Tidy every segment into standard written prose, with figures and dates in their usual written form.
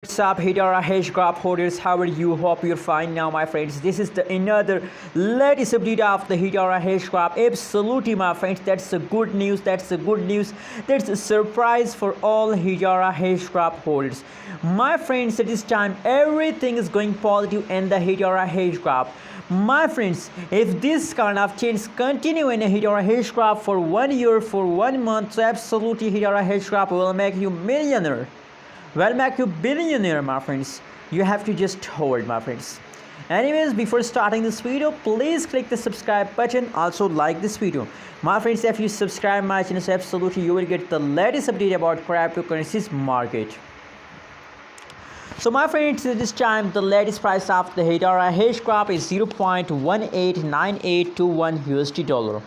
What's up, Hedera Hashgraph holders? How are you? Hope you're fine now, my friends. This is the another latest update of the Hedera Hashgraph. Absolutely, my friends. That's the good news. That's the good news. That's a surprise for all Hedera Hashgraph holders. My friends, at this time, everything is going positive in the Hedera Hashgraph. My friends, if this kind of change continue in a Hedera Hashgraph for 1 year, for 1 month, so absolutely Hedera Hashgraph will make you millionaire. Will make you billionaire, my friends. You have to just hold, my friends. Anyways, before starting this video, please click the subscribe button. Also like this video, my friends. If you subscribe my channel, so absolutely you will get the latest update about cryptocurrencies market. So my friends, at this time the latest price of the Hedera Hashgraph is 0.189821 USD dollar.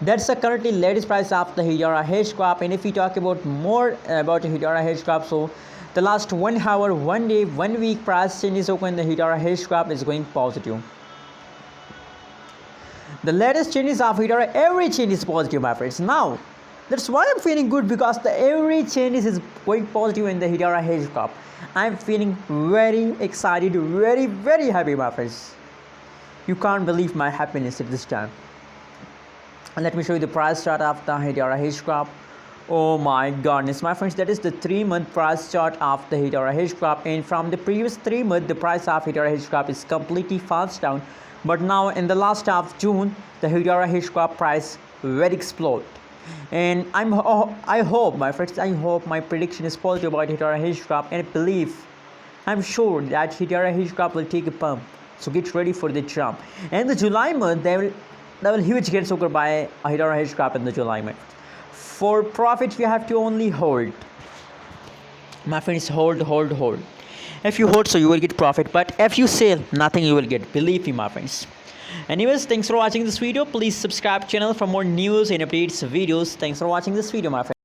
That's the currently latest price of the Hedera Hashgraph. And if we talk about more about the Hedera Hashgraph, so the last 1 hour, 1 day, 1 week price changes open, the Hedera Hashgraph is going positive. The latest changes of Hedera, every change is positive, my friends. Now that's why I'm feeling good, because the every change is going positive in the Hedera Hashgraph. I'm feeling very excited, very happy, my friends. You can't believe my happiness at this time. And let me show you the price chart of the Hedera Hashgraph. Oh my goodness, my friends, that is the 3-month price chart of the Hedera Hashgraph. And from the previous 3 months, the price of Hedera Hashgraph is completely falls down. But now in the last half of June, the Hedera Hashgraph price will explode. And I hope, my friends, I hope my prediction is positive about Hedera Hashgraph, and I believe, I'm sure that Hedera Hashgraph will take a pump. So get ready for the jump. And the July month, there will huge gains occur by Hedera Hashgraph in the July month. For profit, you have to only hold. My friends, hold. If you hold, so you will get profit. But if you sell, nothing you will get. Believe me, my friends. Anyways, thanks for watching this video. Please subscribe channel for more news and updates videos. Thanks for watching this video, my friends.